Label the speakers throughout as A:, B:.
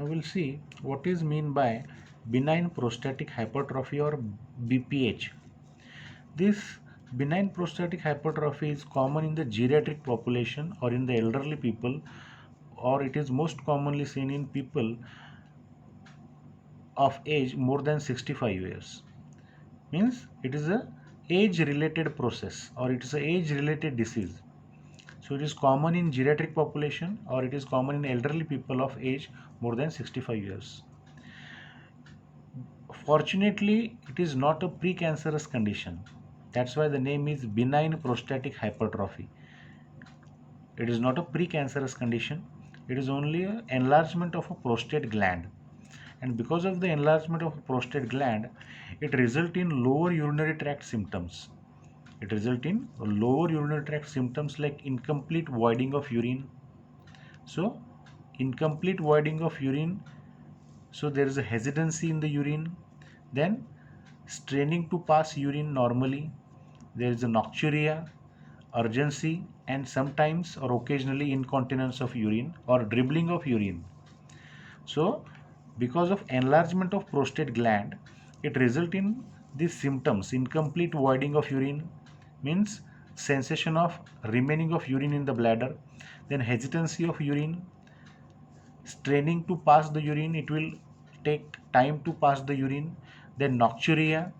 A: Now we'll see what is mean by benign prostatic hypertrophy or BPH. This benign prostatic hypertrophy is common in the geriatric population or in the elderly people, or it is most commonly seen in people of age more than 65 years. Means it is a age related process or it is a age related disease. So it is common in geriatric population or it is common in elderly people of age more than 65 years. Fortunately, it is not a precancerous condition. That's why the name is benign prostatic hypertrophy. It is not a precancerous condition. It is only an enlargement of a prostate gland. And because of the enlargement of a prostate gland, it results in lower urinary tract symptoms. It results in lower urinary tract symptoms like incomplete voiding of urine. So, incomplete voiding of urine. So, there is a hesitancy in the urine. Then, straining to pass urine normally. There is a nocturia, urgency, and sometimes or occasionally incontinence of urine or dribbling of urine. So, because of enlargement of prostate gland, it results in these symptoms: incomplete voiding of urine, means sensation of remaining of urine in the bladder, then hesitancy of urine, straining to pass the urine, it will take time to pass the urine, then nocturia,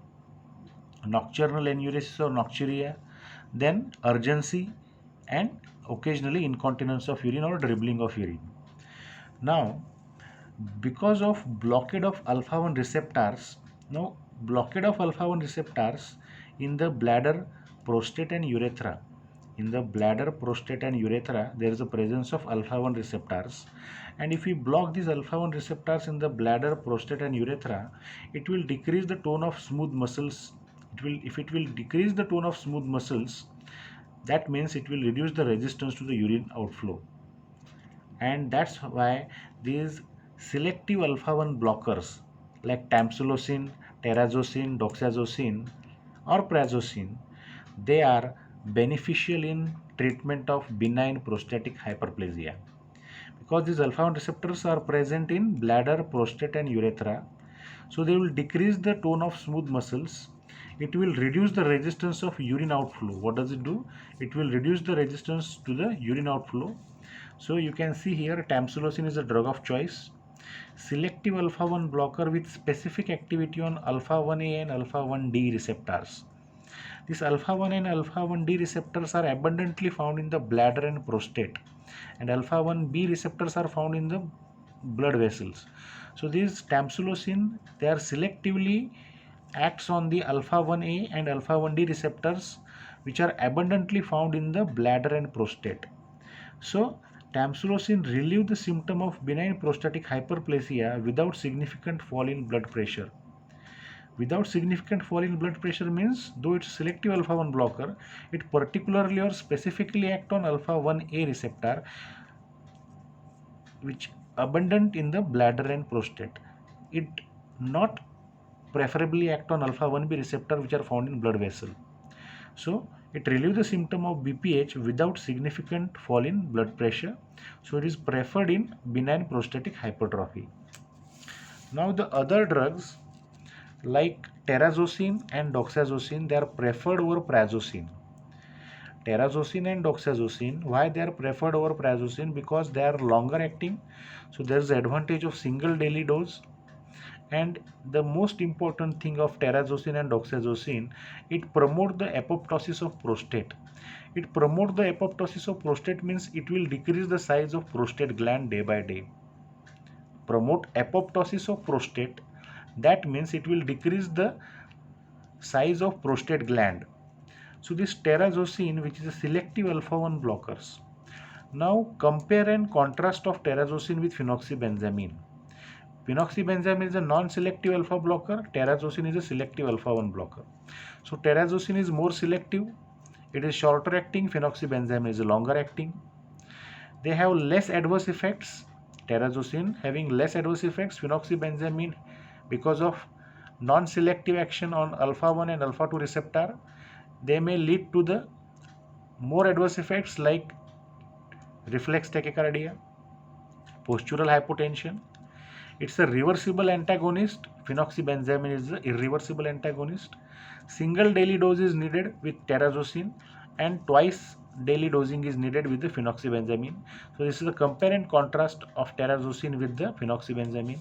A: nocturnal enuresis or nocturia, then urgency, and occasionally incontinence of urine or dribbling of urine. Now, because of blockade of alpha 1 receptors, now blockade of alpha 1 receptors in the bladder, prostate, and urethra. In the bladder, prostate, and urethra, there is a presence of alpha 1 receptors. And if we block these alpha 1 receptors in the bladder, prostate, and urethra, it will decrease the tone of smooth muscles. If it will decrease the tone of smooth muscles, that means it will reduce the resistance to the urine outflow. And that's why these selective alpha 1 blockers like Tamsulosin, Terazosin, Doaxzosin, or Prazosin, they are beneficial in treatment of benign prostatic hyperplasia. Because these alpha 1 receptors are present in bladder, prostate, and urethra, so they will decrease the tone of smooth muscles. It will reduce the resistance of urine outflow. What does it do? It will reduce the resistance to the urine outflow. So you can see here Tamsulosin is a drug of choice. Selective alpha 1 blocker with specific activity on alpha 1A and alpha 1D receptors. These alpha 1 and alpha 1D receptors are abundantly found in the bladder and prostate, and alpha 1B receptors are found in the blood vessels. So these Tamsulosin, they are selectively acts on the alpha 1A and alpha 1D receptors, which are abundantly found in the bladder and prostate. So Tamsulosin relieve the symptom of benign prostatic hyperplasia without significant fall in blood pressure. Without significant fall in blood pressure means, though it's selective alpha 1 blocker, it particularly or specifically act on alpha 1A receptor, which abundant in the bladder and prostate. It not preferably act on alpha 1B receptor, which are found in blood vessel. So it relieves the symptom of BPH without significant fall in blood pressure. So it is preferred in benign prostatic hypertrophy. Now the other drugs like Terazosin and Doaxzosin, they are preferred over Prazosin. Terazosin and Doaxzosin, why they are preferred over Prazosin? Because they are longer acting. So there is the advantage of single daily dose. And the most important thing of Terazosin and Doaxzosin, it promotes the apoptosis of prostate. It promotes the apoptosis of prostate means it will decrease the size of prostate gland day by day. Promote apoptosis of prostate, that means it will decrease the size of prostate gland. So this Terazosin, which is a selective alpha 1 blockers. Now compare and contrast of Terazosin with phenoxybenzamine. Phenoxybenzamine is a non-selective alpha blocker. Terazosin is a selective alpha 1 blocker. So Terazosin is more selective. It is shorter acting. Phenoxybenzamine is longer acting. They have less adverse effects. Terazosin having less adverse effects. Phenoxybenzamine, because of non-selective action on alpha 1 and alpha 2 receptor, they may lead to the more adverse effects like reflex tachycardia, postural hypotension, It's a reversible antagonist. Phenoxybenzaimine is the irreversible antagonist. Single daily dose is needed with terazosin, and twice daily dosing is needed with the phenoxybenzaimine. So this is the compare and contrast of terazosin with the phenoxybenzaimine.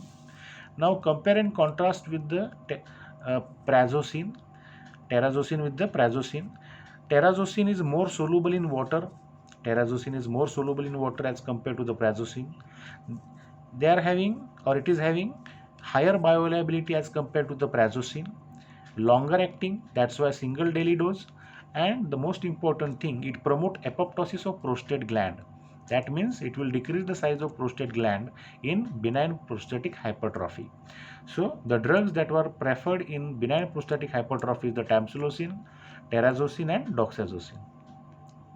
A: Now compare and contrast with the prazosin, terazosin with the prazosin. Terazosin is more soluble in water. Terazosin is more soluble in water as compared to the prazosin. They are having, or it is having, higher bioavailability as compared to the prazosin, longer acting, that's why single daily dose, and the most important thing, it promote apoptosis of prostate gland. That means it will decrease the size of prostate gland in benign prostatic hypertrophy. So the drugs that were preferred in benign prostatic hypertrophy is the tamsulosin, terazosin and doxazosin.